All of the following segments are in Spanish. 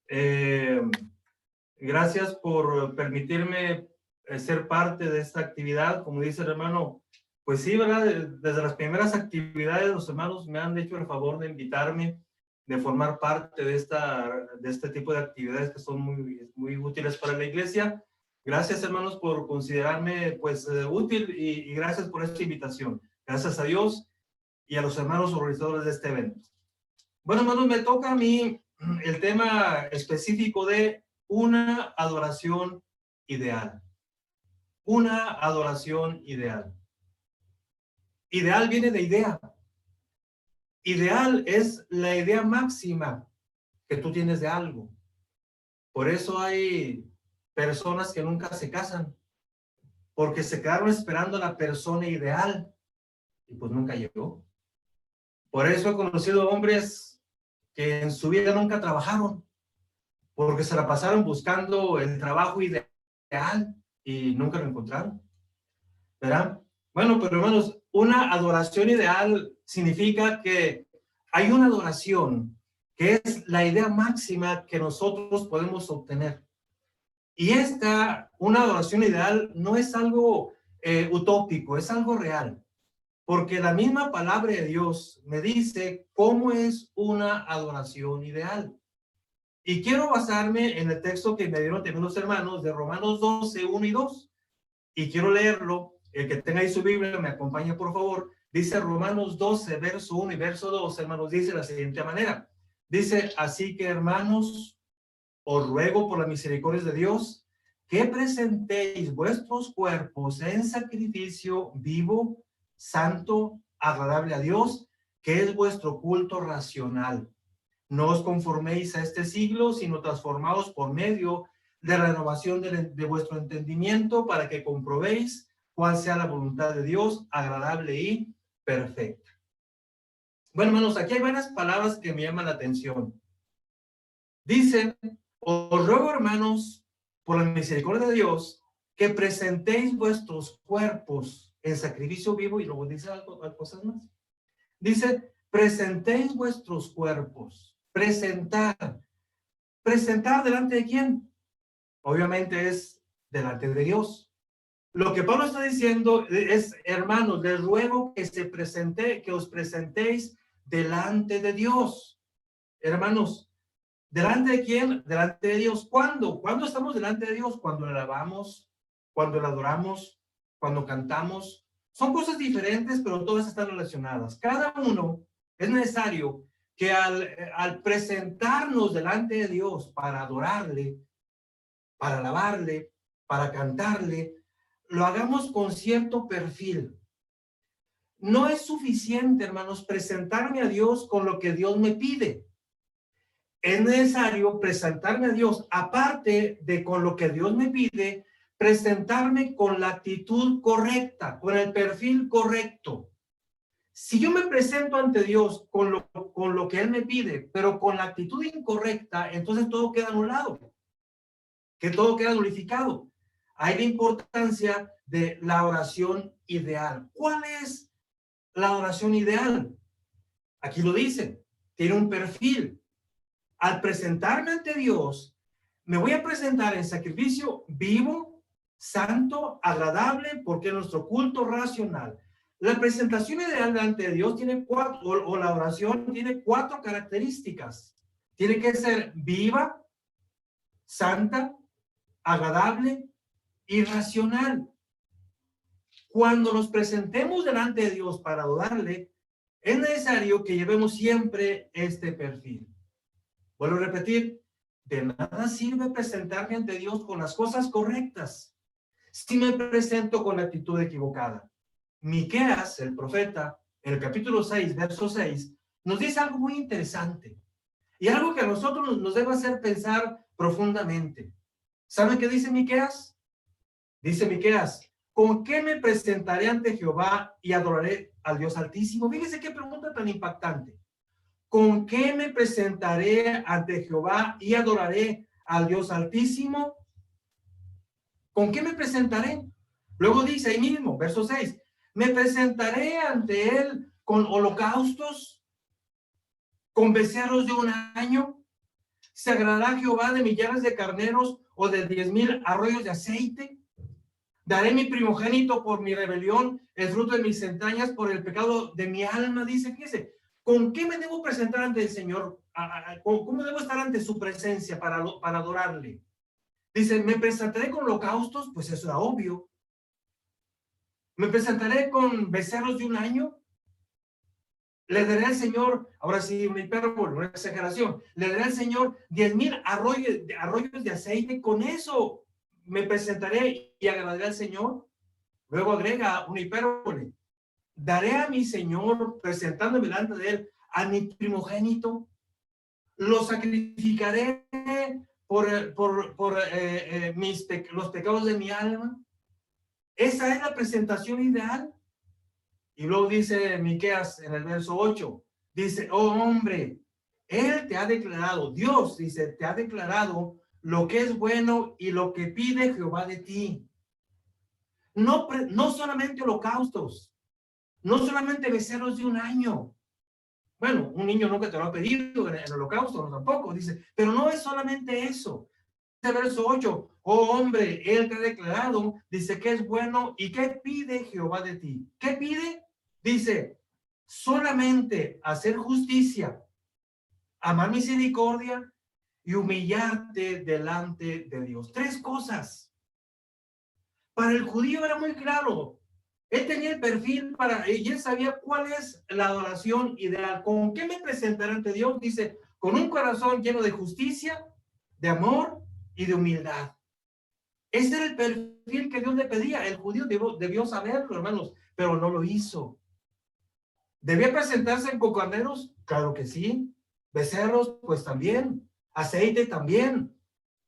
Eh, Gracias por permitirme ser parte de esta actividad. Como dice el hermano, pues sí, ¿verdad? Desde las primeras actividades los hermanos me han hecho el favor de invitarme, de formar parte de este tipo de actividades que son muy útiles para la iglesia. Gracias, hermanos, por considerarme pues útil y gracias por esta invitación. Gracias a Dios y a los hermanos organizadores de este evento. Bueno, hermanos, me toca a mí el tema específico de una adoración ideal. Una adoración ideal. Ideal viene de idea. Ideal es la idea máxima que tú tienes de algo. Por eso hay personas que nunca se casan, porque se quedaron esperando a la persona ideal y pues nunca llegó. Por eso he conocido hombres que en su vida nunca trabajaron, porque se la pasaron buscando el trabajo ideal y nunca lo encontraron, ¿verdad? Bueno, pero hermanos, una adoración ideal significa que hay una adoración que es la idea máxima que nosotros podemos obtener. Y una adoración ideal no es algo utópico, es algo real. Porque la misma palabra de Dios me dice cómo es una adoración ideal. Y quiero basarme en el texto que me dieron también los hermanos de Romanos 12, 1 y 2. Y quiero leerlo. El que tenga ahí su Biblia, me acompaña por favor. Dice Romanos 12, verso 1 y verso 2, hermanos, dice de la siguiente manera. Dice, así que hermanos, os ruego por la misericordia de Dios, que presentéis vuestros cuerpos en sacrificio vivo, santo, agradable a Dios, que es vuestro culto racional. No os conforméis a este siglo, sino transformaos por medio de la renovación de vuestro entendimiento para que comprobéis cuál sea la voluntad de Dios, agradable y perfecta. Bueno, hermanos, aquí hay varias palabras que me llaman la atención. Dice, os ruego, hermanos, por la misericordia de Dios, que presentéis vuestros cuerpos en sacrificio vivo, y luego dice algo, cosas más. Dice, presentéis vuestros cuerpos. Presentar. ¿Presentar delante de quién? Obviamente es delante de Dios. Lo que Pablo está diciendo es, hermanos, les ruego que os presentéis delante de Dios. Hermanos, ¿delante de quién? Delante de Dios. ¿Cuándo? ¿Cuándo estamos delante de Dios? Cuando le alabamos, cuando le adoramos, cuando cantamos. Son cosas diferentes, pero todas están relacionadas. Cada uno es necesario que al presentarnos delante de Dios para adorarle, para alabarle, para cantarle, lo hagamos con cierto perfil. No es suficiente, hermanos, presentarme a Dios con lo que Dios me pide. Es necesario presentarme a Dios, aparte de con lo que Dios me pide, presentarme con la actitud correcta, con el perfil correcto. Si yo me presento ante Dios con lo que Él me pide, pero con la actitud incorrecta, entonces todo queda anulado, que todo queda nulificado. Hay la importancia de la oración ideal. ¿Cuál es la oración ideal? Aquí lo dice, tiene un perfil. Al presentarme ante Dios, me voy a presentar en sacrificio vivo, santo, agradable, porque es nuestro culto racional. La presentación ideal delante de Dios tiene o la oración tiene 4 características. Tiene que ser viva, santa, agradable y racional. Cuando nos presentemos delante de Dios para adorarle, es necesario que llevemos siempre este perfil. Vuelvo a repetir, de nada sirve presentarme ante Dios con las cosas correctas si me presento con la actitud equivocada. Miqueas, el profeta, en el capítulo 6, verso 6, nos dice algo muy interesante y algo que a nosotros nos debe hacer pensar profundamente. ¿Sabe qué dice Miqueas? Dice Miqueas, ¿con qué me presentaré ante Jehová y adoraré al Dios Altísimo? Fíjese qué pregunta tan impactante. ¿Con qué me presentaré ante Jehová y adoraré al Dios Altísimo? ¿Con qué me presentaré? Luego dice ahí mismo, verso 6, me presentaré ante él con holocaustos, con becerros de un año. ¿Se agradará Jehová de millares de carneros o de 10,000 arroyos de aceite? Daré mi primogénito por mi rebelión, el fruto de mis entrañas por el pecado de mi alma. Dice, fíjese, ¿con qué me debo presentar ante el Señor? ¿Cómo debo estar ante su presencia para adorarle? Dice, ¿me presentaré con holocaustos? Pues eso era obvio. ¿Me presentaré con becerros de un año? Le daré al Señor, ahora sí, una hipérbole, una exageración, le daré al Señor 10,000 arroyos de aceite, con eso me presentaré y agradaré al Señor. Luego agrega una hipérbole, daré a mi Señor, presentándome delante de él, a mi primogénito, lo sacrificaré por los pecados de mi alma. Esa es la presentación ideal. Y luego dice Miqueas en el verso 8, dice, oh hombre, él te ha declarado, Dios dice, te ha declarado lo que es bueno y lo que pide Jehová de ti. No solamente holocaustos, no solamente becerros de un año. Bueno, un niño nunca te lo ha pedido en el holocausto, no tampoco, dice, pero no es solamente eso. Este verso 8, oh hombre, él te ha declarado, dice que es bueno y ¿qué pide Jehová de ti? ¿Qué pide? Dice, solamente hacer justicia, amar misericordia y humillarte delante de Dios. Tres cosas. Para el judío era muy claro. Él tenía el perfil y él sabía cuál es la adoración ideal. ¿Con qué me presentaré ante Dios? Dice, con un corazón lleno de justicia, de amor y de humildad. Ese era el perfil que Dios le pedía. El judío debió saberlo, hermanos, pero no lo hizo. ¿Debía presentarse con carneros? Claro que sí. Becerros, pues también. Aceite también.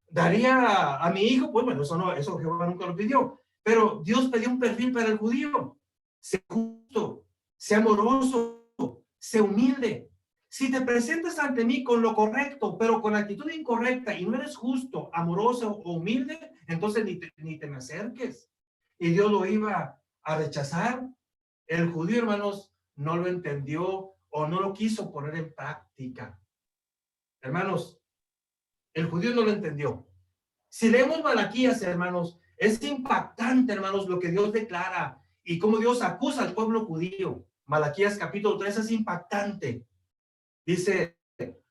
¿Daría a mi hijo? Pues bueno, eso Jehová nunca lo pidió. Pero Dios pidió un perfil para el judío. Sé justo, sé amoroso, sé humilde. Si te presentas ante mí con lo correcto, pero con actitud incorrecta y no eres justo, amoroso o humilde, entonces ni te me acerques. Y Dios lo iba a rechazar. El judío, hermanos, no lo entendió o no lo quiso poner en práctica. Hermanos, el judío no lo entendió. Si leemos Malaquías, hermanos, es impactante, hermanos, lo que Dios declara y cómo Dios acusa al pueblo judío. Malaquías capítulo 3 es impactante. Dice,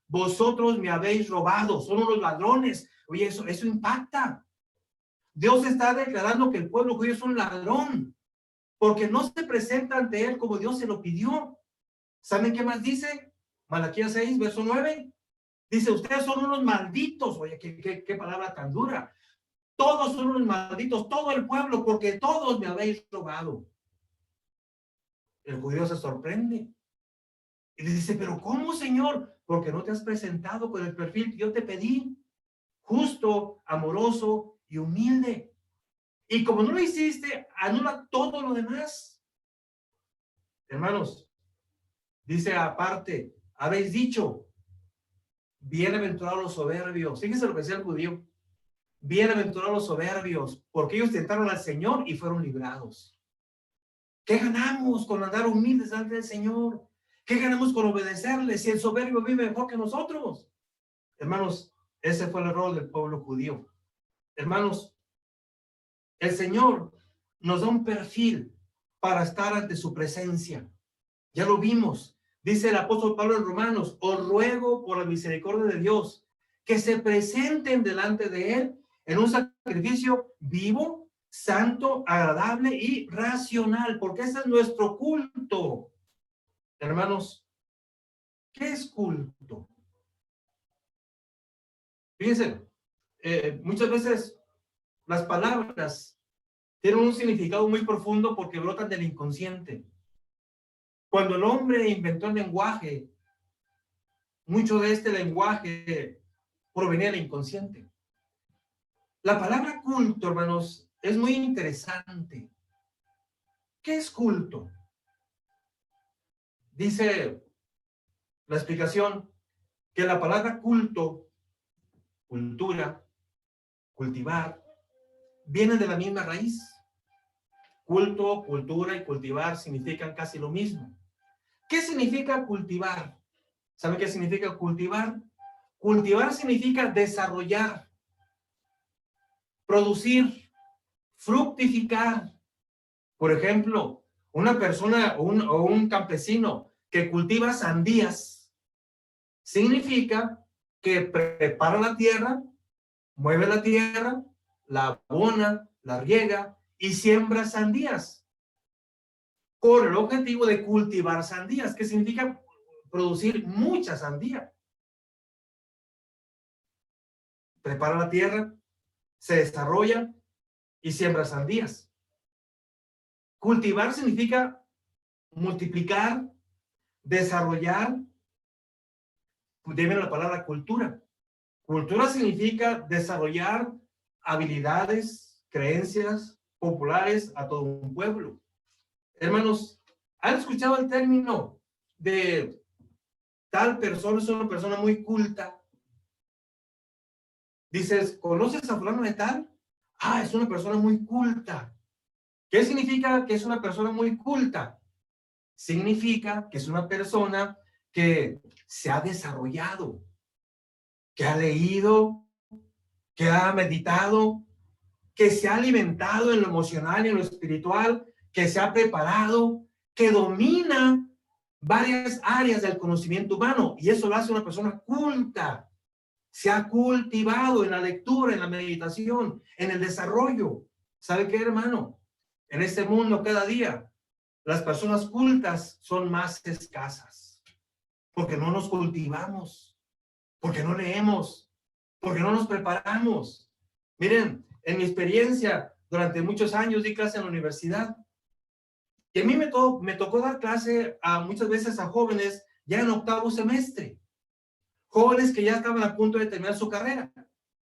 vosotros me habéis robado, son unos ladrones. Oye, eso impacta. Dios está declarando que el pueblo judío es un ladrón, porque no se presenta ante él como Dios se lo pidió. ¿Saben qué más dice? Malaquías 6, verso 9. Dice, ustedes son unos malditos. Oye, qué palabra tan dura. Todos son unos malditos, todo el pueblo, porque todos me habéis robado. El judío se sorprende. Y dice, pero ¿cómo, Señor? Porque no te has presentado con el perfil que yo te pedí. Justo, amoroso y humilde. Y como no lo hiciste, anula todo lo demás. Hermanos, dice aparte, habéis dicho, bienaventurados los soberbios. Fíjense lo que decía el judío. Bienaventurados los soberbios, porque ellos tentaron al Señor y fueron librados. ¿Qué ganamos con andar humildes delante del Señor? ¿Qué ganamos con obedecerle si el soberbio vive mejor que nosotros? Hermanos, ese fue el error del pueblo judío. Hermanos, el Señor nos da un perfil para estar ante su presencia. Ya lo vimos. Dice el apóstol Pablo en Romanos, os ruego por la misericordia de Dios que se presenten delante de él en un sacrificio vivo, santo, agradable y racional, porque ese es nuestro culto. Hermanos, ¿qué es culto? Fíjense, muchas veces las palabras tienen un significado muy profundo porque brotan del inconsciente. Cuando el hombre inventó el lenguaje, mucho de este lenguaje provenía del inconsciente. La palabra culto, hermanos, es muy interesante. ¿Qué es culto? Dice la explicación que la palabra culto, cultura, cultivar, viene de la misma raíz. Culto, cultura y cultivar significan casi lo mismo. ¿Qué significa cultivar? ¿Sabe qué significa cultivar? Cultivar significa desarrollar, producir, fructificar. Por ejemplo, una persona o un campesino que cultiva sandías, significa que prepara la tierra, mueve la tierra, la abona, la riega y siembra sandías con el objetivo de cultivar sandías, que significa producir mucha sandía. Prepara la tierra, se desarrolla y siembra sandías. Cultivar significa multiplicar, desarrollar. Debe la palabra cultura. Cultura significa desarrollar habilidades, creencias populares a todo un pueblo. Hermanos, ¿han escuchado el término de tal persona es una persona muy culta? Dices, ¿conoces a fulano de tal? Ah, es una persona muy culta. ¿Qué significa que es una persona muy culta? Significa que es una persona que se ha desarrollado, que ha leído, que ha meditado, que se ha alimentado en lo emocional y en lo espiritual, que se ha preparado, que domina varias áreas del conocimiento humano, y eso lo hace una persona culta. Se ha cultivado en la lectura, en la meditación, en el desarrollo. ¿Sabe qué, hermano? En este mundo cada día, las personas cultas son más escasas, porque no nos cultivamos, porque no leemos, porque no nos preparamos. Miren, en mi experiencia, durante muchos años di clase en la universidad, y a mí me tocó dar clase muchas veces a jóvenes ya en octavo semestre, jóvenes que ya estaban a punto de terminar su carrera.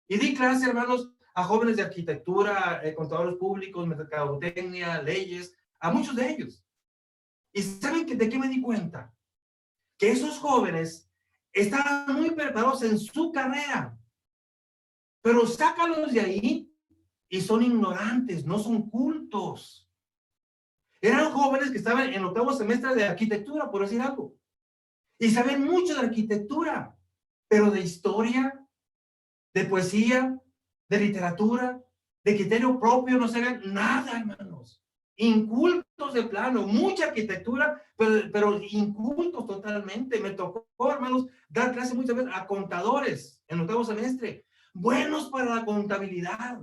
Y di clase, hermanos, a jóvenes de arquitectura, contadores públicos, mercadotecnia, leyes, a muchos de ellos. ¿Y saben de qué me di cuenta? Que esos jóvenes estaban muy preparados en su carrera, pero sácalos de ahí y son ignorantes, no son cultos. Eran jóvenes que estaban en octavo semestre de arquitectura, por decir algo, y saben mucho de arquitectura, pero de historia, de poesía, de literatura, de criterio propio, no saben nada, hermanos. Incultos de plano, mucha arquitectura, pero incultos totalmente. Me tocó, hermanos, dar clase muchas veces a contadores en octavo semestre, buenos para la contabilidad,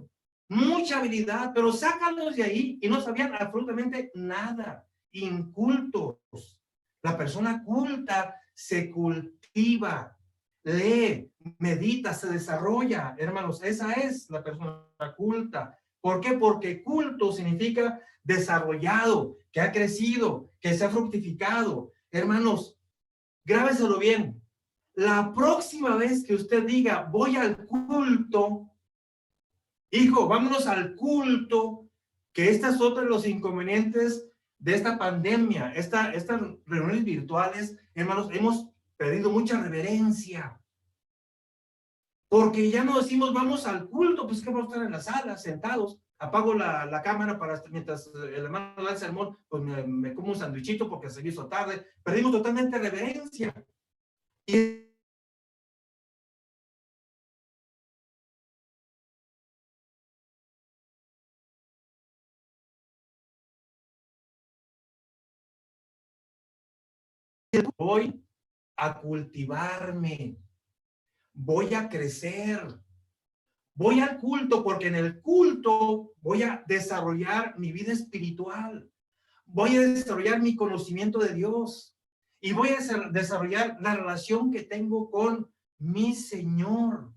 mucha habilidad, pero sácalos de ahí y no sabían absolutamente nada. Incultos. La persona culta se cultiva, lee, medita, se desarrolla, hermanos. Esa es la persona culta. ¿Por qué? Porque culto significa desarrollado, que ha crecido, que se ha fructificado. Hermanos, grábeselo bien. La próxima vez que usted diga, voy al culto, hijo, vámonos al culto, que estas son otras de los inconvenientes de esta pandemia, estas reuniones virtuales, hermanos, hemos perdido mucha reverencia. Porque ya no decimos vamos al culto, pues que vamos a estar en la sala, sentados. Apago la cámara para mientras el hermano da el sermón, pues me como un sandwichito porque se hizo tarde. Perdimos totalmente reverencia. Y voy a cultivarme, voy a crecer, voy al culto porque en el culto voy a desarrollar mi vida espiritual, voy a desarrollar mi conocimiento de Dios y voy a desarrollar la relación que tengo con mi Señor.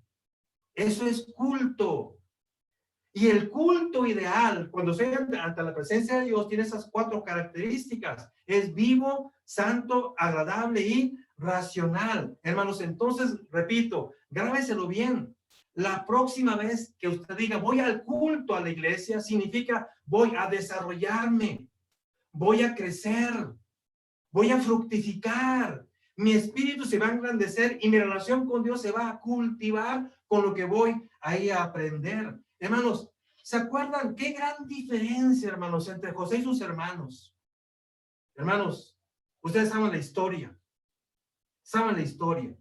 Eso es culto. Y el culto ideal, cuando se ante la presencia de Dios, tiene esas 4 características. Es vivo, santo, agradable y racional. Hermanos, entonces, repito, grábeselo bien. La próxima vez que usted diga, voy al culto a la iglesia, significa voy a desarrollarme, voy a crecer, voy a fructificar. Mi espíritu se va a engrandecer y mi relación con Dios se va a cultivar con lo que voy ahí a aprender. Hermanos, ¿se acuerdan qué gran diferencia, hermanos, entre José y sus hermanos? Hermanos, ustedes saben la historia. Saben la historia.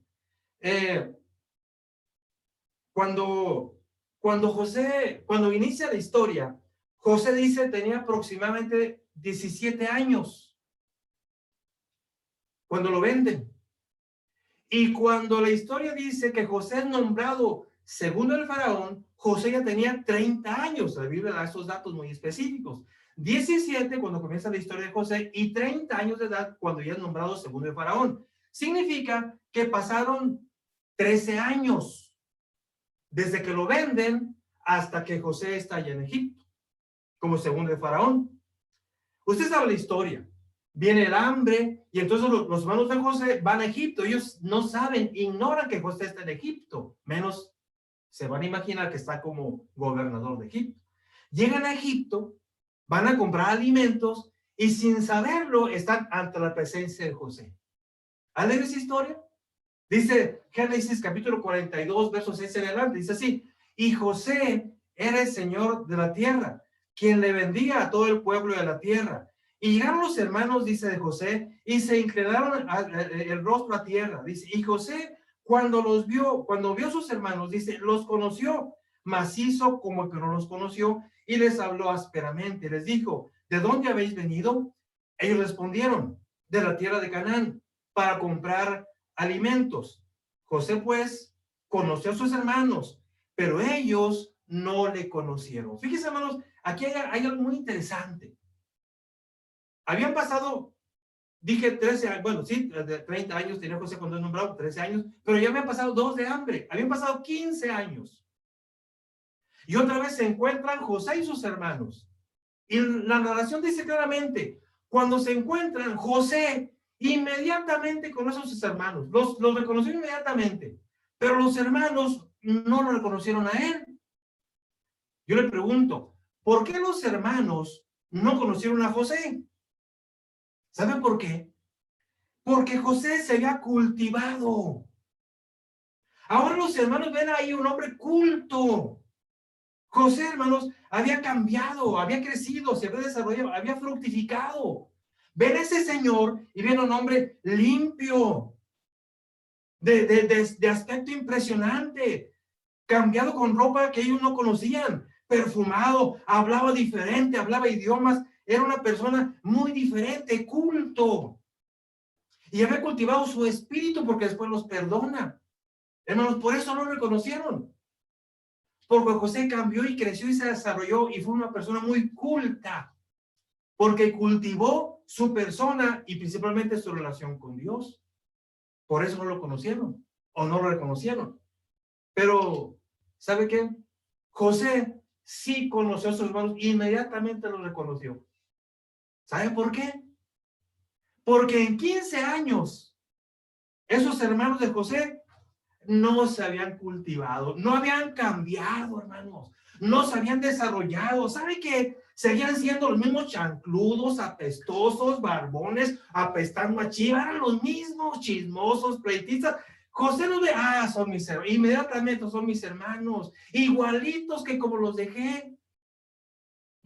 Cuando inicia la historia, José dice tenía aproximadamente 17 años cuando lo venden. Y cuando la historia dice que José es nombrado segundo el faraón, José ya tenía 30 años. La Biblia da esos datos muy específicos. 17 cuando comienza la historia de José y 30 años de edad cuando ya es nombrado segundo el faraón. Significa que pasaron 13 años desde que lo venden hasta que José está allá en Egipto como segundo el faraón. Usted sabe la historia. Viene el hambre y entonces los hermanos de José van a Egipto. Ellos no saben, ignoran que José está en Egipto. Menos se van a imaginar que está como gobernador de Egipto. Llegan a Egipto, van a comprar alimentos y sin saberlo están ante la presencia de José. ¿Han leído esa historia? Dice Génesis capítulo 42, versos 6 en adelante. Dice así: y José era el Señor de la tierra, quien le vendía a todo el pueblo de la tierra. Y llegaron los hermanos, dice, de José, y se inclinaron el rostro a tierra. Dice, y José, cuando vio a sus hermanos, dice, los conoció, mas hizo como que no los conoció, y les habló ásperamente. Les dijo, ¿de dónde habéis venido? Ellos respondieron, de la tierra de Canaán, para comprar alimentos. José, pues, conoció a sus hermanos, pero ellos no le conocieron. Fíjense, hermanos, aquí hay algo muy interesante. Habían pasado, dije 13 años, bueno, sí, de 30 años tenía José cuando es nombrado, 13 años, pero ya habían pasado 2 de hambre, habían pasado 15 años. Y otra vez se encuentran José y sus hermanos. Y la narración dice claramente, cuando se encuentran, José inmediatamente conoce a sus hermanos, los reconoció inmediatamente, pero los hermanos no lo reconocieron a él. Yo le pregunto, ¿por qué los hermanos no conocieron a José? ¿Saben por qué? Porque José se había cultivado. Ahora los hermanos ven ahí un hombre culto. José, hermanos, había cambiado, había crecido, se había desarrollado, había fructificado. Ven ese señor y ven un hombre limpio, de aspecto impresionante, cambiado con ropa que ellos no conocían, perfumado, hablaba diferente, hablaba idiomas, era una persona muy diferente, culto. Y había cultivado su espíritu porque después los perdona. Hermanos, por eso no lo reconocieron. Porque José cambió y creció y se desarrolló y fue una persona muy culta. Porque cultivó su persona y principalmente su relación con Dios. Por eso no lo conocieron o no lo reconocieron. Pero, ¿sabe qué? José sí conoció a sus hermanos, inmediatamente lo reconoció. ¿Sabe por qué? Porque en 15 años, esos hermanos de José no se habían cultivado, no habían cambiado, hermanos, no se habían desarrollado. ¿Sabe qué? Seguían siendo los mismos chancludos, apestosos, barbones, apestando a chiva, eran los mismos chismosos, pleitistas. José los ve, son mis hermanos, inmediatamente son mis hermanos, igualitos que como los dejé.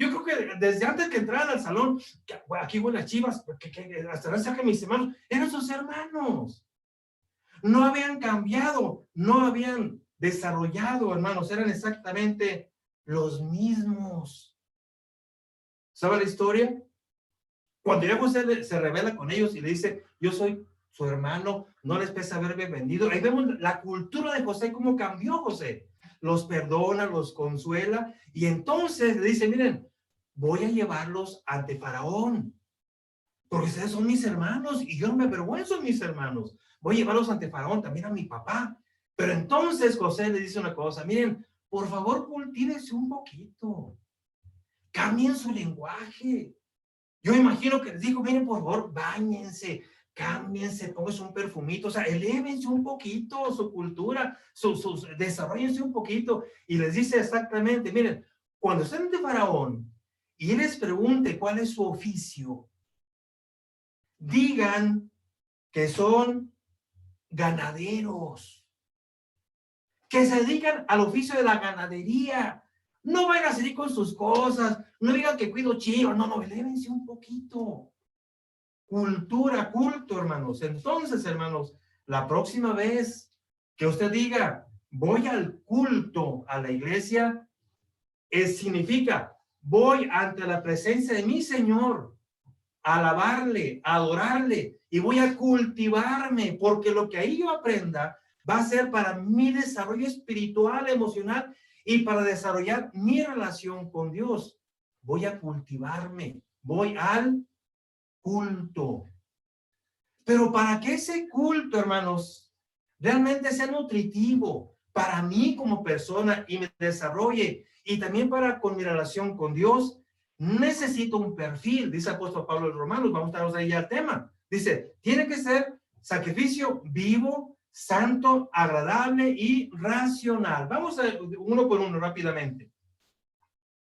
Yo creo que desde antes que entraran al salón, aquí huele a chivas, hasta cerca de mis hermanos, eran sus hermanos. No habían cambiado, no habían desarrollado, hermanos, eran exactamente los mismos. ¿Sabe la historia? Cuando ya José se revela con ellos y le dice, yo soy su hermano, no les pesa haberme vendido. Ahí vemos la cultura de José, cómo cambió José. Los perdona, los consuela y entonces le dice, miren, voy a llevarlos ante Faraón, porque ustedes son mis hermanos y yo no me avergüenzo de mis hermanos. Voy a llevarlos ante Faraón, también a mi papá. Pero entonces José le dice una cosa, miren, por favor, cultívense un poquito. Cambien su lenguaje. Yo imagino que les dijo, miren, por favor, báñense, cámbiense, pónganse un perfumito, o sea, elévense un poquito su cultura, desarrollense un poquito. Y les dice exactamente, miren, cuando estén ante Faraón y él les pregunte cuál es su oficio, digan que son ganaderos, que se dedican al oficio de la ganadería. No vayan a seguir con sus cosas, no digan que cuido chivas, no, elévense un poquito. Cultura, culto, hermanos. Entonces, hermanos, la próxima vez que usted diga, voy al culto, a la iglesia, significa, voy ante la presencia de mi Señor, a alabarle, a adorarle, y voy a cultivarme, porque lo que ahí yo aprenda va a ser para mi desarrollo espiritual, emocional, y para desarrollar mi relación con Dios. Voy a cultivarme, voy al culto. Pero para que ese culto, hermanos, realmente sea nutritivo para mí como persona y me desarrolle, y también para con mi relación con Dios, necesito un perfil, dice el apóstol Pablo en Romanos. Vamos a estar ahí al tema. Dice, tiene que ser sacrificio vivo, santo, agradable y racional. Vamos a uno por uno rápidamente.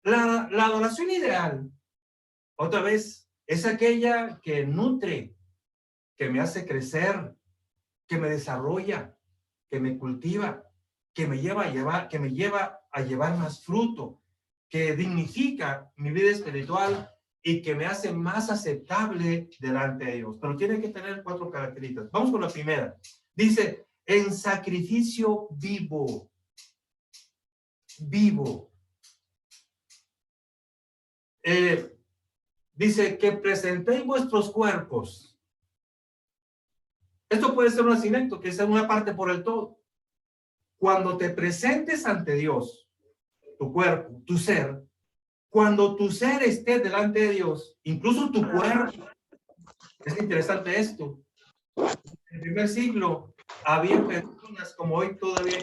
La adoración ideal, otra vez, es aquella que nutre, que me hace crecer, que me desarrolla, que me cultiva, que me lleva a llevar más fruto, que dignifica mi vida espiritual y que me hace más aceptable delante de Dios. Pero tiene que tener 4 características. Vamos con la primera. Dice, en sacrificio vivo. Vivo. Dice que presentéis vuestros cuerpos. Esto puede ser un asinecto, que sea una parte por el todo. Cuando te presentes ante Dios, tu cuerpo, tu ser, cuando tu ser esté delante de Dios, incluso tu cuerpo, es interesante esto. En el primer siglo había personas como hoy todavía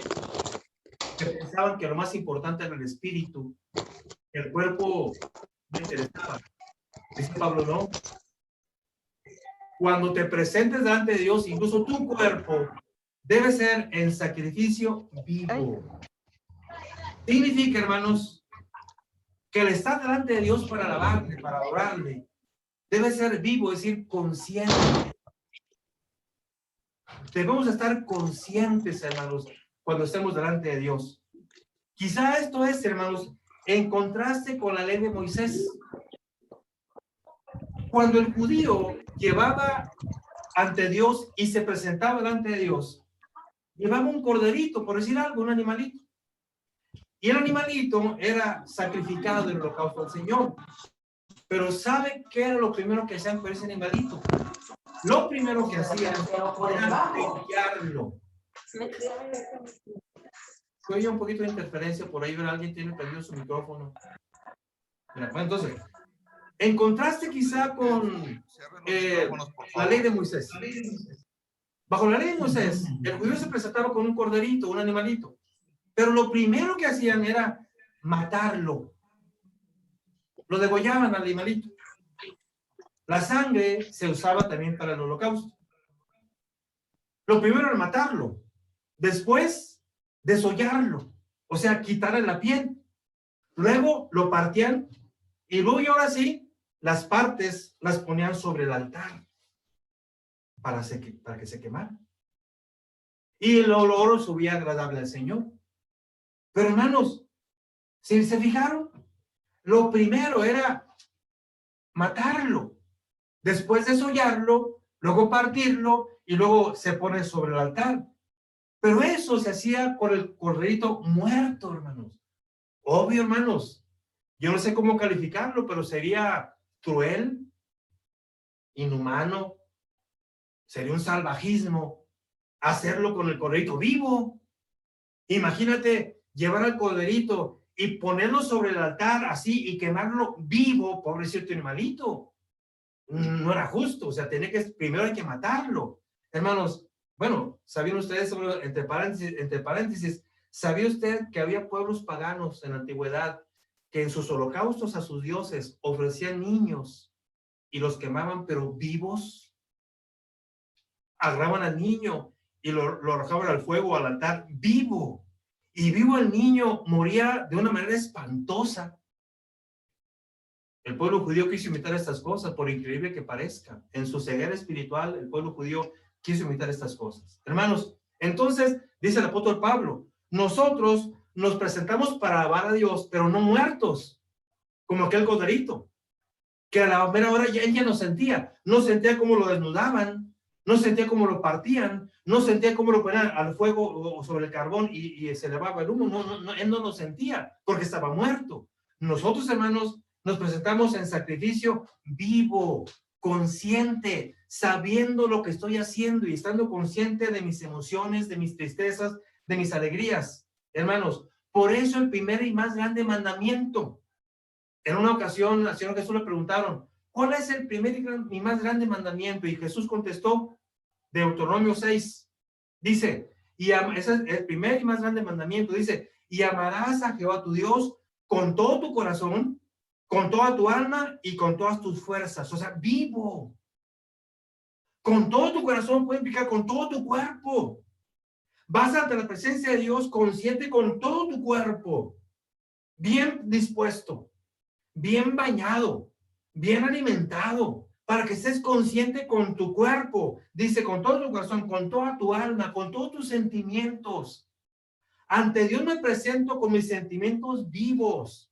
que pensaban que lo más importante era el espíritu, que el cuerpo no interesaba. Dice Pablo, no. Cuando te presentes delante de Dios, incluso tu cuerpo debe ser en sacrificio vivo. Significa, hermanos, que el estar delante de Dios para alabarle, para adorarle, debe ser vivo, es decir, consciente. Debemos estar conscientes, hermanos, cuando estemos delante de Dios. Quizá esto es, hermanos, en contraste con la ley de Moisés. Cuando el judío llevaba ante Dios y se presentaba delante de Dios, llevaba un corderito, por decir algo, un animalito. Y el animalito era sacrificado en el holocausto al Señor. Pero ¿sabe qué era lo primero que hacían con ese animalito? Lo primero que hacían era limpiarlo. Se oye un poquito de interferencia por ahí, pero alguien tiene perdido su micrófono. Bueno, entonces, en contraste quizá con la ley de Moisés. Bajo la ley de Moisés, el judío se presentaba con un corderito, un animalito. Pero lo primero que hacían era matarlo. Lo degollaban al animalito. La sangre se usaba también para el holocausto. Lo primero era matarlo. Después, desollarlo. O sea, quitarle la piel. Luego lo partían y luego y ahora sí, las partes las ponían sobre el altar para que se quemara. Y el olor subía agradable al Señor. Pero hermanos, si se fijaron, lo primero era matarlo. Después desollarlo, luego partirlo y luego se pone sobre el altar. Pero eso se hacía con el corderito muerto, hermanos. Obvio, hermanos. Yo no sé cómo calificarlo, pero sería cruel, inhumano, sería un salvajismo hacerlo con el corderito vivo. Imagínate llevar al corderito y ponerlo sobre el altar así y quemarlo vivo, pobrecito animalito. No era justo, o sea, primero hay que matarlo. Hermanos, bueno, ¿sabían ustedes, entre paréntesis, ¿sabía usted que había pueblos paganos en la antigüedad que en sus holocaustos a sus dioses ofrecían niños y los quemaban, pero vivos? Agarraban al niño y lo arrojaban al fuego, al altar, vivo. Y vivo el niño moría de una manera espantosa. El pueblo judío quiso imitar estas cosas, por increíble que parezca. En su ceguera espiritual, el pueblo judío quiso imitar estas cosas. Hermanos, entonces, dice el apóstol Pablo, nosotros nos presentamos para alabar a Dios, pero no muertos, como aquel corderito, que a la mera hora él ya no sentía como lo desnudaban, no sentía cómo lo partían, no sentía cómo lo ponían al fuego o sobre el carbón y se elevaba el humo. Él no lo sentía porque estaba muerto. Nosotros, hermanos, nos presentamos en sacrificio vivo, consciente, sabiendo lo que estoy haciendo y estando consciente de mis emociones, de mis tristezas, de mis alegrías. Hermanos, por eso el primer y más grande mandamiento. En una ocasión al Señor Jesús le preguntaron, ¿cuál es el primer y más grande mandamiento? Y Jesús contestó, Deuteronomio 6, dice, ese es el primer y más grande mandamiento, dice, y amarás a Jehová tu Dios con todo tu corazón, con toda tu alma y con todas tus fuerzas. O sea, vivo. Con todo tu corazón puede implicar con todo tu cuerpo. Vas ante la presencia de Dios consciente con todo tu cuerpo, bien dispuesto, bien bañado, bien alimentado, para que estés consciente con tu cuerpo, dice, con todo tu corazón, con toda tu alma, con todos tus sentimientos. Ante Dios me presento con mis sentimientos vivos.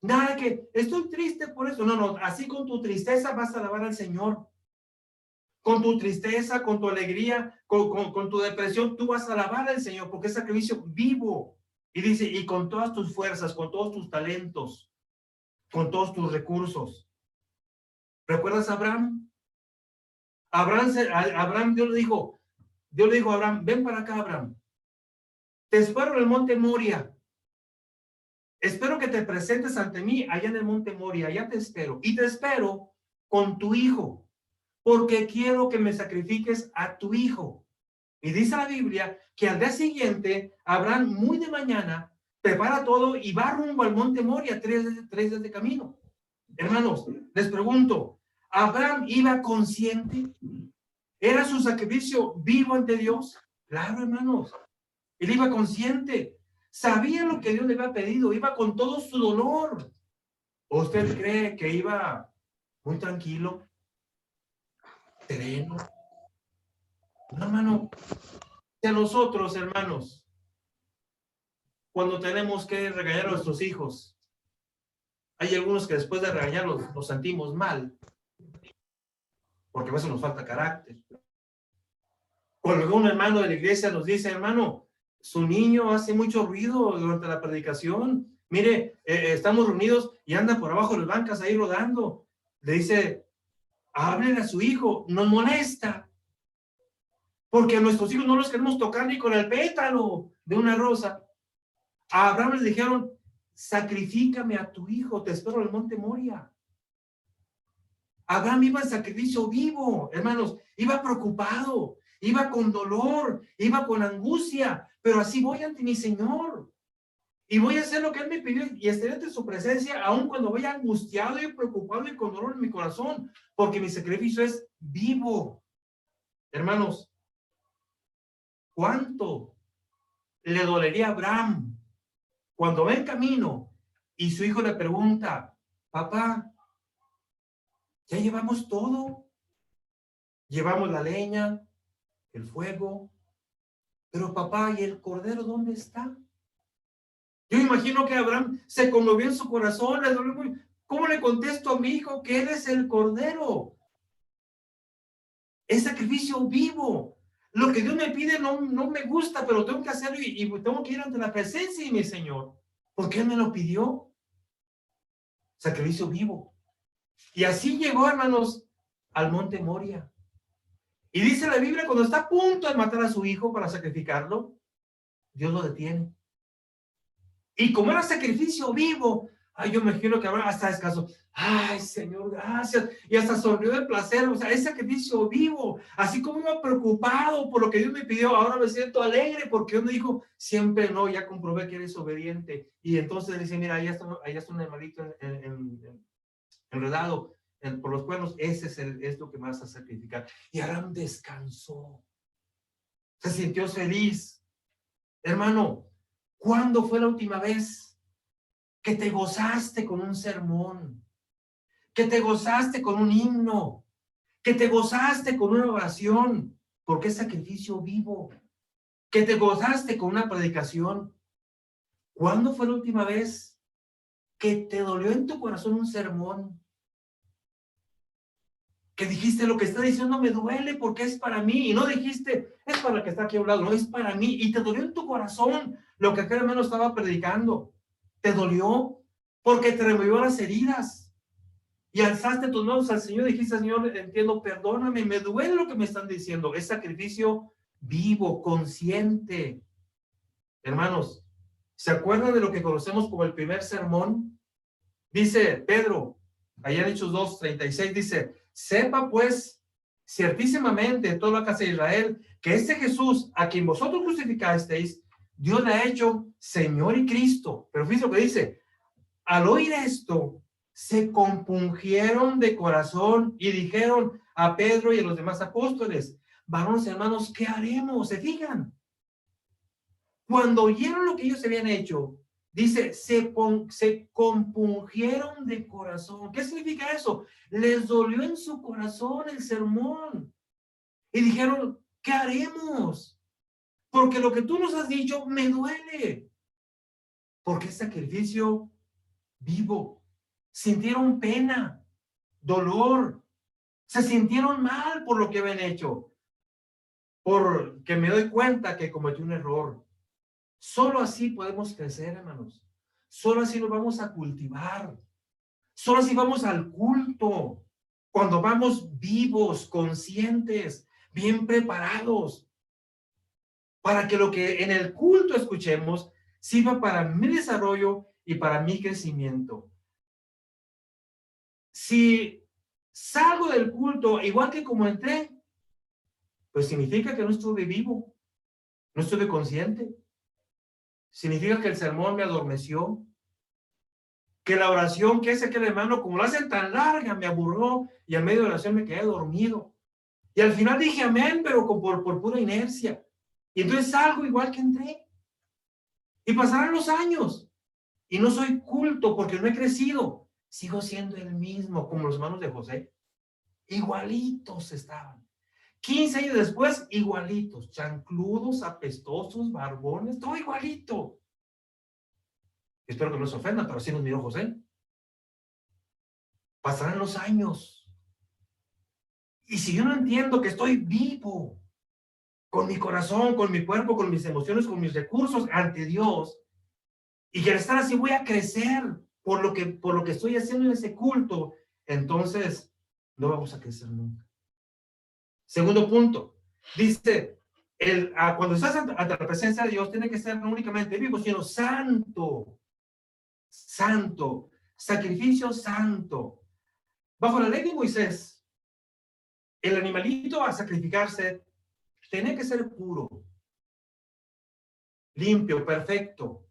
Nada que estoy triste por eso. No, así con tu tristeza vas a alabar al Señor. Con tu tristeza, con tu alegría, con tu depresión, tú vas a alabar al Señor porque es sacrificio vivo. Y dice, y con todas tus fuerzas, con todos tus talentos, con todos tus recursos. ¿Recuerdas a Abraham? Abraham, Dios le dijo a Abraham, ven para acá, Abraham. Te espero en el monte Moria. Espero que te presentes ante mí allá en el monte Moria. Allá te espero. Y te espero con tu hijo, porque quiero que me sacrifiques a tu hijo. Y dice la Biblia que al día siguiente, Abraham muy de mañana prepara todo y va rumbo al monte Moria, tres días de camino. Hermanos, les pregunto, ¿Abraham iba consciente? ¿Era su sacrificio vivo ante Dios? Claro, hermanos. Él iba consciente. Sabía lo que Dios le había pedido. Iba con todo su dolor. ¿O usted cree que iba muy tranquilo, sereno? No, hermano. A nosotros, hermanos, cuando tenemos que regañar a nuestros hijos, hay algunos que después de regañarlos nos sentimos mal, porque a veces nos falta carácter. Cuando un hermano de la iglesia nos dice, hermano, su niño hace mucho ruido durante la predicación, mire, estamos reunidos y anda por abajo de las bancas ahí rodando, le dice, háblele a su hijo, nos molesta, porque a nuestros hijos no los queremos tocar ni con el pétalo de una rosa. A Abraham le dijeron, sacrifícame a tu hijo, te espero en el monte Moria. Abraham iba en sacrificio vivo, hermanos, iba preocupado, iba con dolor, iba con angustia, pero así voy ante mi Señor. Y voy a hacer lo que Él me pidió y estaré ante su presencia, aun cuando vaya angustiado y preocupado y con dolor en mi corazón, porque mi sacrificio es vivo. Hermanos, ¿cuánto le dolería a Abraham cuando va en camino y su hijo le pregunta, papá, ya llevamos todo? Llevamos la leña, el fuego, pero papá, ¿y el cordero dónde está? Yo imagino que Abraham se conmovió en su corazón, le dolió muy, ¿cómo le contesto a mi hijo que él es el cordero? Es sacrificio vivo. Lo que Dios me pide no me gusta, pero tengo que hacerlo y tengo que ir ante la presencia de mi Señor, porque Él me lo pidió. Sacrificio vivo. Y así llegó, hermanos, al monte Moria. Y dice la Biblia, cuando está a punto de matar a su hijo para sacrificarlo, Dios lo detiene. Y como era sacrificio vivo, ay, yo me imagino que ahora hasta descansó. Ay, Señor, gracias. Y hasta sonrió de placer. O sea, es sacrificio vivo. Así como iba preocupado por lo que Dios me pidió, ahora me siento alegre porque Dios me dijo, siempre no, ya comprobé que eres obediente. Y entonces dice, mira, ahí está un animalito enredado por los cuernos. Ese es lo que me vas a sacrificar. Y Abraham descansó. Se sintió feliz. Hermano, ¿cuándo fue la última vez que te gozaste con un sermón? Que te gozaste con un himno, que te gozaste con una oración, porque es sacrificio vivo, que te gozaste con una predicación. ¿Cuándo fue la última vez que te dolió en tu corazón un sermón? que dijiste lo que está diciendo me duele porque es para mí, y no dijiste, es para el que está aquí a un lado, no, es para mí, y te dolió en tu corazón lo que aquel hermano estaba predicando, te dolió porque te removió las heridas, y alzaste tus manos al Señor y dijiste, Señor, entiendo, perdóname, me duele lo que me están diciendo, es sacrificio vivo, consciente. Hermanos, ¿se acuerdan de lo que conocemos como el primer sermón? Dice Pedro, allá en Hechos 2:36, dice, sepa pues ciertísimamente toda la casa de Israel que este Jesús, a quien vosotros crucificasteis, Dios le ha hecho Señor y Cristo. Pero fíjense lo que dice, al oír esto, se compungieron de corazón y dijeron a Pedro y a los demás apóstoles, varones hermanos, ¿qué haremos? ¿Se fijan? Cuando oyeron lo que ellos habían hecho, dice, se compungieron de corazón. ¿Qué significa eso? Les dolió en su corazón el sermón. Y dijeron, ¿qué haremos? Porque lo que tú nos has dicho me duele. Porque es sacrificio vivo. Sintieron pena, dolor. Se sintieron mal por lo que habían hecho. Porque me doy cuenta que cometí un error. Solo así podemos crecer, hermanos. Solo así nos vamos a cultivar. Solo así vamos al culto. Cuando vamos vivos, conscientes, bien preparados, para que lo que en el culto escuchemos sirva para mi desarrollo y para mi crecimiento. Si salgo del culto igual que como entré, pues significa que no estuve vivo, no estuve consciente. Significa que el sermón me adormeció, que la oración que hace aquel hermano, como la hacen tan larga, me aburrió y en medio de la oración me quedé dormido. Y al final dije amén, pero por pura inercia. Y entonces salgo igual que entré. Y pasarán los años y no soy culto porque no he crecido. Sigo siendo el mismo, como los hermanos de José. Igualitos estaban. 15 años después, igualitos. Chancludos, apestosos, barbones, todo igualito. Espero que no se ofendan, pero así nos miró José. Pasarán los años. Y si yo no entiendo que estoy vivo, con mi corazón, con mi cuerpo, con mis emociones, con mis recursos ante Dios, y que al estar así voy a crecer por lo que estoy haciendo en ese culto, entonces no vamos a crecer nunca. Segundo punto, dice, cuando estás ante la presencia de Dios, tiene que ser no únicamente vivo, sino santo. Santo, sacrificio santo. Bajo la ley de Moisés, el animalito a sacrificarse tenía que ser puro, limpio, perfecto.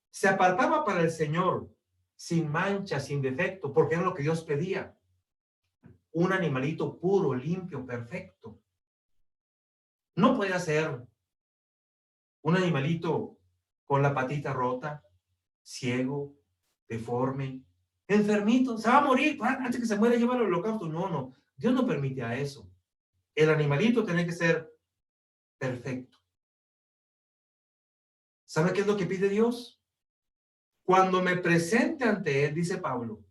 Se apartaba para el Señor, sin mancha, sin defecto, porque era lo que Dios pedía. Un animalito puro, limpio, perfecto. No puede ser un animalito con la patita rota, ciego, deforme, enfermito, se va a morir, antes que se muera, llévalo al holocausto. No, Dios no permite a eso. El animalito tiene que ser perfecto. ¿Sabe qué es lo que pide Dios? Cuando me presente ante Él, dice Pablo,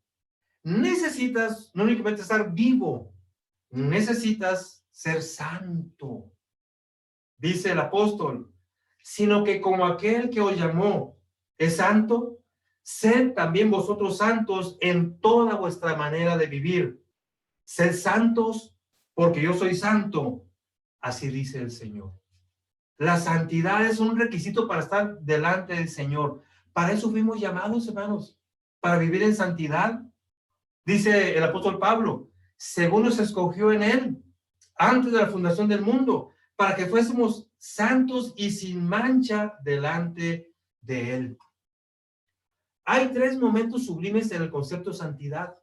necesitas no únicamente estar vivo, necesitas ser santo, dice el apóstol, sino que como aquel que os llamó es santo, sed también vosotros santos en toda vuestra manera de vivir. Sed santos porque yo soy santo, así dice el Señor. La santidad es un requisito para estar delante del Señor. Para eso fuimos llamados, hermanos, para vivir en santidad. Dice el apóstol Pablo, según nos escogió en Él, antes de la fundación del mundo, para que fuésemos santos y sin mancha delante de Él. Hay 3 momentos sublimes en el concepto de santidad.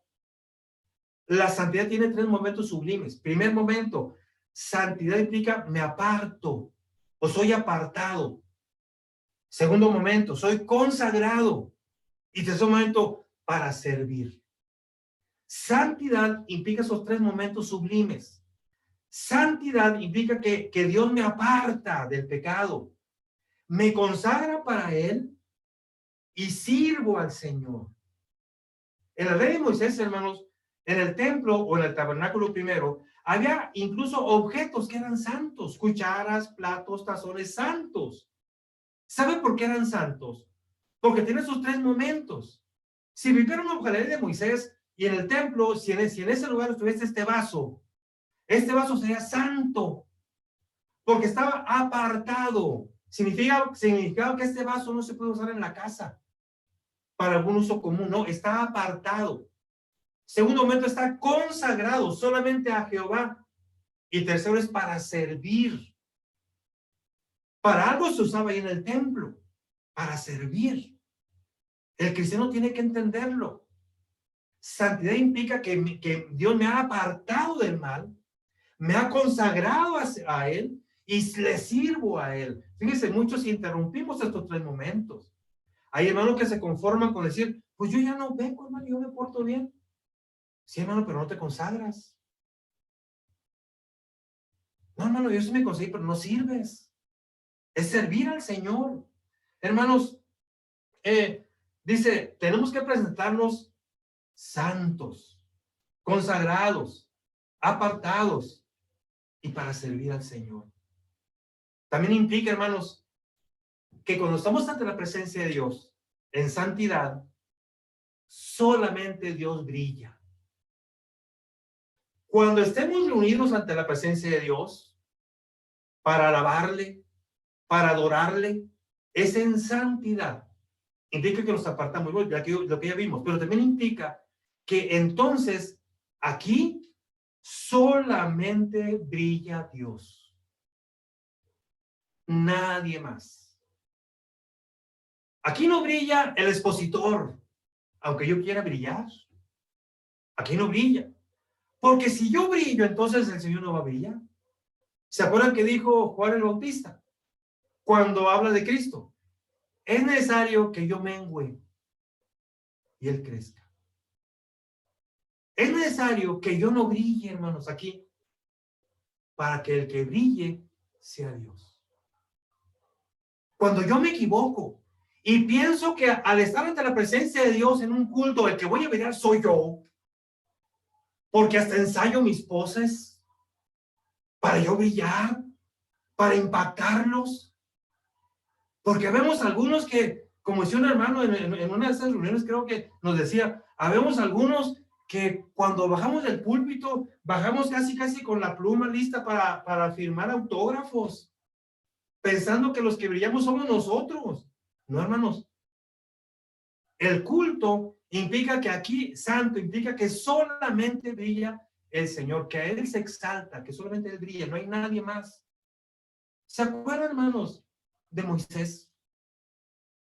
La santidad tiene 3 momentos sublimes. Primer momento, santidad implica me aparto o soy apartado. Segundo momento, soy consagrado. Y tercer momento, para servir. Santidad implica esos 3 momentos sublimes. Santidad implica que Dios me aparta del pecado, me consagra para Él y sirvo al Señor. En la ley de Moisés, hermanos, en el templo o en el tabernáculo primero, había incluso objetos que eran santos, cucharas, platos, tazones santos. ¿Sabe por qué eran santos? Porque tiene sus tres momentos. Si viviera una mujer de Moisés y en el templo, si en ese lugar estuviese este vaso sería santo, porque estaba apartado. Significaba que este vaso no se puede usar en la casa para algún uso común, no, está apartado. Segundo momento, está consagrado solamente a Jehová. Y tercero es para servir. Para algo se usaba ahí en el templo, para servir. El cristiano tiene que entenderlo. Santidad implica que Dios me ha apartado del mal, me ha consagrado a Él y le sirvo a Él. Fíjense, muchos interrumpimos estos tres momentos. Hay hermanos que se conforman con decir, pues yo ya no peco, hermano, yo me porto bien. Sí, hermano, pero no te consagras. No, hermano, yo sí me conseguí, pero no sirves. Es servir al Señor. Hermanos, dice, tenemos que presentarnos santos, consagrados, apartados y para servir al Señor. También implica, hermanos, que cuando estamos ante la presencia de Dios en santidad, solamente Dios brilla. Cuando estemos reunidos ante la presencia de Dios para alabarle, para adorarle, es en santidad. Implica que nos apartamos, lo que ya vimos, pero también implica que entonces aquí solamente brilla Dios. Nadie más. Aquí no brilla el expositor, aunque yo quiera brillar. Aquí no brilla. Porque si yo brillo, entonces el Señor no va a brillar. ¿Se acuerdan que dijo Juan el Bautista cuando habla de Cristo? Es necesario que yo mengüe y Él crezca. Es necesario que yo no brille, hermanos, aquí, para que el que brille sea Dios. Cuando yo me equivoco y pienso que al estar ante la presencia de Dios en un culto, el que voy a brillar soy yo, porque hasta ensayo mis poses para yo brillar, para impactarlos, porque vemos algunos que, como decía un hermano en una de esas reuniones, creo que nos decía, habemos algunos que cuando bajamos del púlpito, bajamos casi con la pluma lista para firmar autógrafos, pensando que los que brillamos somos nosotros. No, hermanos. El culto implica que aquí, santo, implica que solamente brilla el Señor, que a Él se exalta, que solamente Él brilla, no hay nadie más. ¿Se acuerdan, hermanos, de Moisés?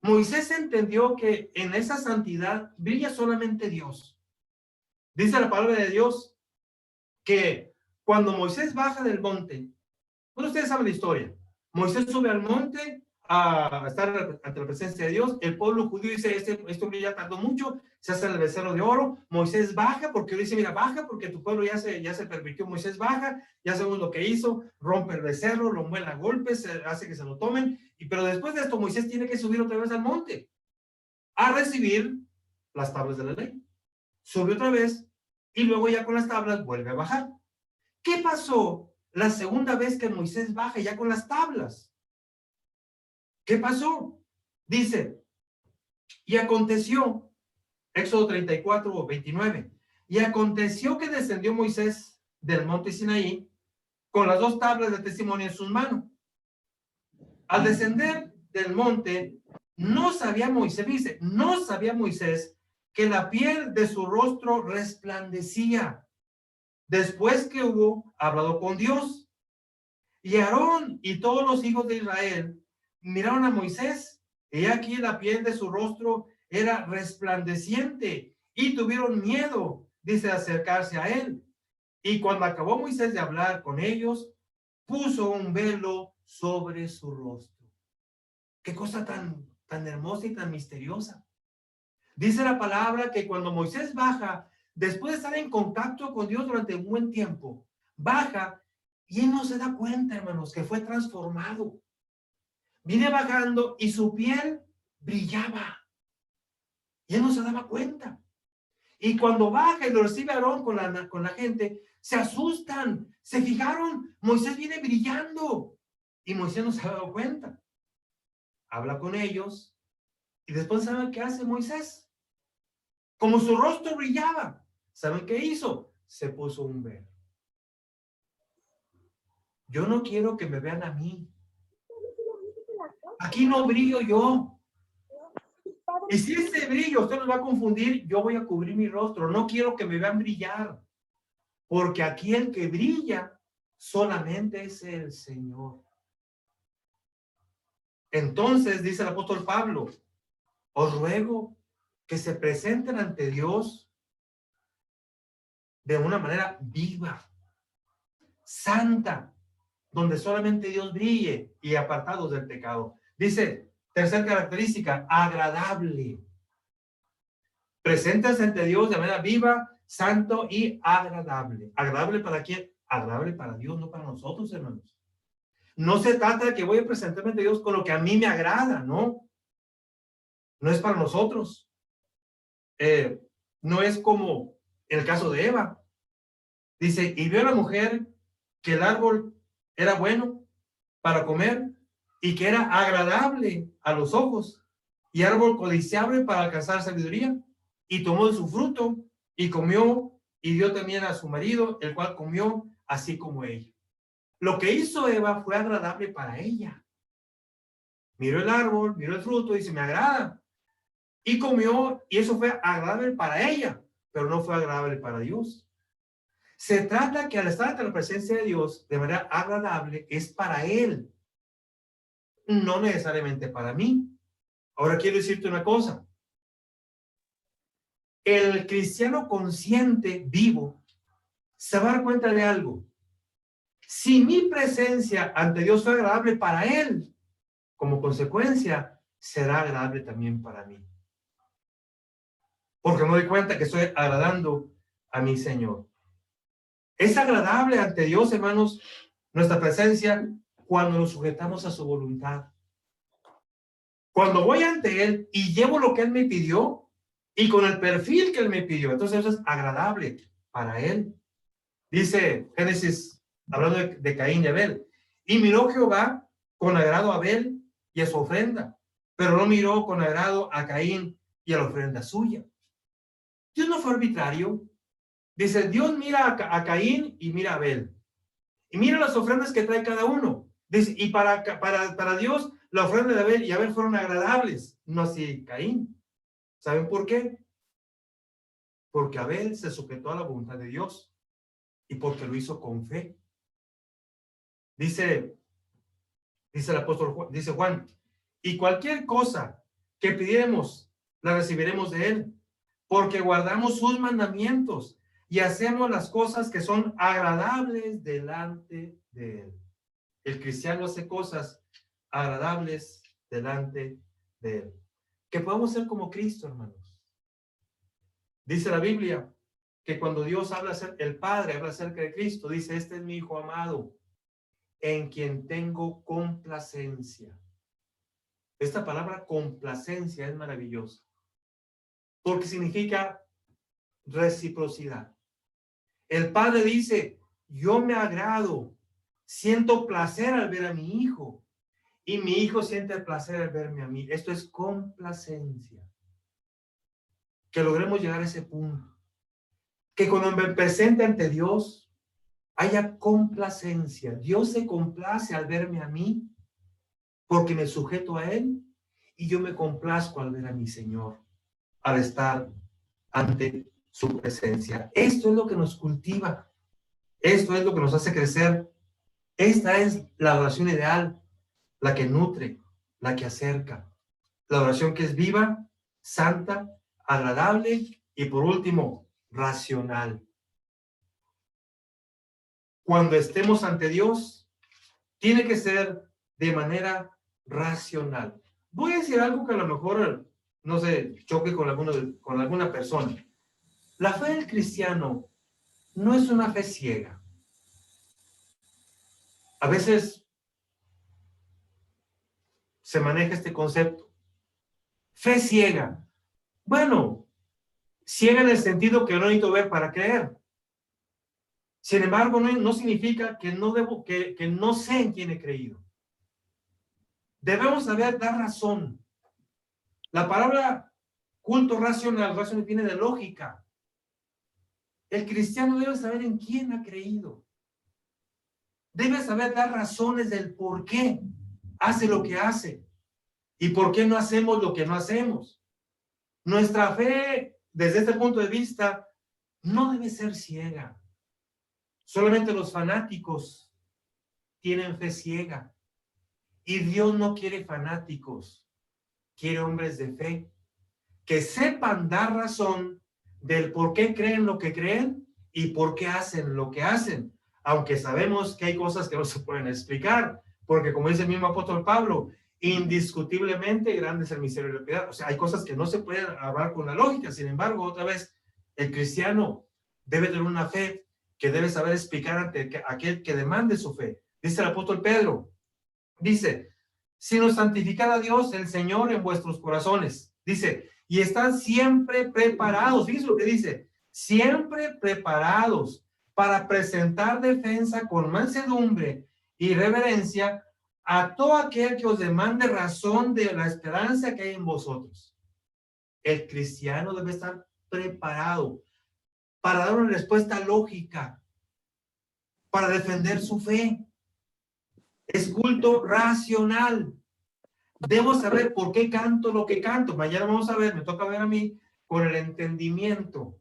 Moisés entendió que en esa santidad brilla solamente Dios. Dice la palabra de Dios que cuando Moisés baja del monte, bueno, ustedes saben la historia. Moisés sube al monte a estar ante la presencia de Dios. El pueblo judío dice, esto ya tardó mucho, se hace el becerro de oro. Moisés baja porque dice, mira, baja porque tu pueblo ya se permitió. Moisés baja, ya sabemos lo que hizo, rompe el becerro, lo muele a golpes, hace que se lo tomen. Pero después de esto, Moisés tiene que subir otra vez al monte a recibir las tablas de la ley. Sube otra vez y luego ya con las tablas vuelve a bajar. ¿Qué pasó la segunda vez que Moisés baja ya con las tablas? ¿Qué pasó? Dice, y aconteció, Éxodo 34, 29, y aconteció que descendió Moisés del monte Sinaí con las dos tablas de testimonio en sus manos. Al descender del monte, no sabía Moisés que la piel de su rostro resplandecía después que hubo hablado con Dios. Y Aarón y todos los hijos de Israel miraron a Moisés, y aquí la piel de su rostro era resplandeciente, y tuvieron miedo, dice, de acercarse a él. Y cuando acabó Moisés de hablar con ellos, puso un velo sobre su rostro. Qué cosa tan hermosa y tan misteriosa. Dice la palabra que cuando Moisés baja, después de estar en contacto con Dios durante un buen tiempo, baja y él no se da cuenta, hermanos, que fue transformado. Viene bajando y su piel brillaba. Y él no se daba cuenta. Y cuando baja y lo recibe Aarón con la gente, se asustan. Se fijaron, Moisés viene brillando. Y Moisés no se ha dado cuenta. Habla con ellos. Y después, ¿saben qué hace Moisés? Como su rostro brillaba, ¿saben qué hizo? Se puso un velo. Yo no quiero que me vean a mí. Aquí no brillo yo. Y si ese brillo usted nos va a confundir, yo voy a cubrir mi rostro. No quiero que me vean brillar. Porque aquí el que brilla solamente es el Señor. Entonces, dice el apóstol Pablo, os ruego que se presenten ante Dios de una manera viva, santa, donde solamente Dios brille y apartados del pecado. Dice, tercera característica, agradable. Preséntate ante Dios de manera viva, santo y agradable. ¿Agradable para quién? Agradable para Dios, no para nosotros, hermanos. No se trata de que voy a presentarme ante Dios con lo que a mí me agrada, ¿no? No es para nosotros. No es como en el caso de Eva. Dice, y vio a la mujer que el árbol era bueno para comer y que era agradable a los ojos y árbol codiciable para alcanzar sabiduría, y tomó de su fruto y comió y dio también a su marido, el cual comió así como ella. Lo que hizo Eva fue agradable para ella. Miró el árbol, miró el fruto y dice, me agrada. Y comió, y eso fue agradable para ella, pero no fue agradable para Dios. Se trata que al estar ante la presencia de Dios de manera agradable es para Él, no necesariamente para mí. Ahora quiero decirte una cosa. El cristiano consciente, vivo, se va a dar cuenta de algo. Si mi presencia ante Dios fue agradable para Él, como consecuencia, será agradable también para mí. Porque me doy cuenta que estoy agradando a mi Señor. Es agradable ante Dios, hermanos, nuestra presencia cuando nos sujetamos a su voluntad. Cuando voy ante Él y llevo lo que Él me pidió y con el perfil que Él me pidió, entonces eso es agradable para Él. Dice Génesis, hablando de Caín y Abel, y miró Jehová con agrado a Abel y a su ofrenda, pero no miró con agrado a Caín y a la ofrenda suya. Dios no fue arbitrario. Dice, Dios mira a Caín y mira a Abel. Y mira las ofrendas que trae cada uno. Dice, y para Dios, la ofrenda de Abel y Abel fueron agradables, no así Caín. ¿Saben por qué? Porque Abel se sujetó a la voluntad de Dios y porque lo hizo con fe. Dice el apóstol Juan, dice Juan, y cualquier cosa que pidiéramos, la recibiremos de Él, porque guardamos sus mandamientos y hacemos las cosas que son agradables delante de Él. El cristiano hace cosas agradables delante de Él. Que podamos ser como Cristo, hermanos. Dice la Biblia que cuando Dios habla, el Padre habla acerca de Cristo, dice, este es mi Hijo amado, en quien tengo complacencia. Esta palabra complacencia es maravillosa, porque significa reciprocidad. El Padre dice, yo me agrado, siento placer al ver a mi hijo, y mi hijo siente placer al verme a mí. Esto es complacencia. Que logremos llegar a ese punto. Que cuando me presente ante Dios, haya complacencia. Dios se complace al verme a mí, porque me sujeto a Él, y yo me complazco al ver a mi Señor, al estar ante su presencia. Esto es lo que nos cultiva. Esto es lo que nos hace crecer. Esta es la oración ideal, la que nutre, la que acerca. La oración que es viva, santa, agradable y por último, racional. Cuando estemos ante Dios, tiene que ser de manera racional. Voy a decir algo que a lo mejor, no sé, choque con alguna persona. La fe del cristiano no es una fe ciega. A veces se maneja este concepto. Fe ciega. Bueno, Ciega en el sentido que no necesito ver para creer. Sin embargo, no significa que no sé en quién he creído. Debemos saber dar razón. La palabra culto racional viene de lógica. El cristiano debe saber en quién ha creído. Debe saber dar razones del por qué hace lo que hace y por qué no hacemos lo que no hacemos. Nuestra fe, desde este punto de vista, no debe ser ciega. Solamente los fanáticos tienen fe ciega. Y Dios no quiere fanáticos, quiere hombres de fe que sepan dar razón del por qué creen lo que creen y por qué hacen lo que hacen. Aunque sabemos que hay cosas que no se pueden explicar, porque como dice el mismo apóstol Pablo, indiscutiblemente grande es el misterio de la piedad. O sea, hay cosas que no se pueden hablar con la lógica. Sin embargo, otra vez, el cristiano debe tener una fe que debe saber explicar ante aquel que demande su fe. Dice el apóstol Pedro, dice, sino santificad a Dios el Señor en vuestros corazones. Dice, y están siempre preparados. Fíjense lo que dice, siempre preparados para presentar defensa con mansedumbre y reverencia a todo aquel que os demande razón de la esperanza que hay en vosotros. El cristiano debe estar preparado para dar una respuesta lógica, para defender su fe. Es culto racional. Debo saber por qué canto lo que canto. Mañana vamos a ver, me toca ver a mí con el entendimiento.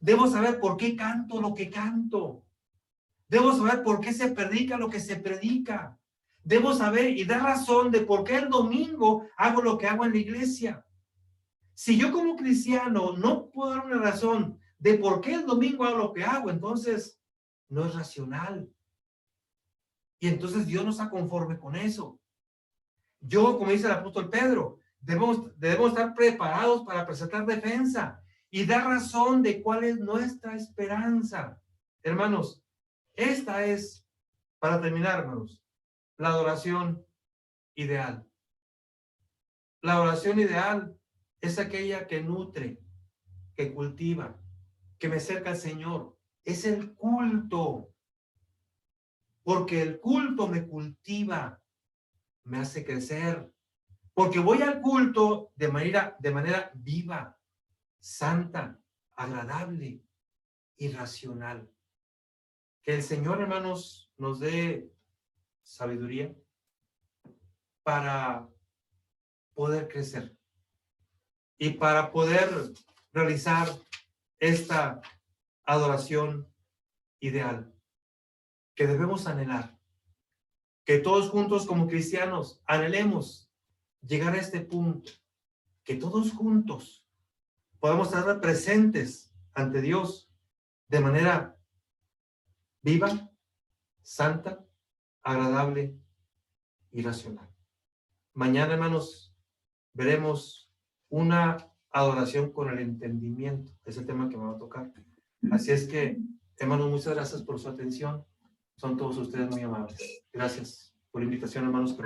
Debo saber por qué canto lo que canto. Debo saber por qué se predica lo que se predica. Debo saber y dar razón de por qué el domingo hago lo que hago en la iglesia. Si yo como cristiano no puedo dar una razón de por qué el domingo hago lo que hago, entonces no es racional. Y entonces Dios no está conforme con eso. Yo, como dice el apóstol Pedro, debemos estar preparados para presentar defensa y dar razón de cuál es nuestra esperanza. Hermanos, esta es, para terminar, hermanos, la adoración ideal. La adoración ideal es aquella que nutre, que cultiva, que me acerca al Señor. Es el culto, porque el culto me cultiva, me hace crecer, porque voy al culto de manera viva, santa, agradable y racional. Que el Señor, hermanos, nos dé sabiduría para poder crecer y para poder realizar esta adoración ideal que debemos anhelar. Que todos juntos como cristianos anhelemos llegar a este punto, que todos juntos podamos estar presentes ante Dios de manera viva, santa, agradable y racional. Mañana, hermanos, veremos una adoración con el entendimiento. Es el tema que me va a tocar. Así es que, hermanos, muchas gracias por su atención. Son todos ustedes muy amables. Gracias por la invitación, hermanos.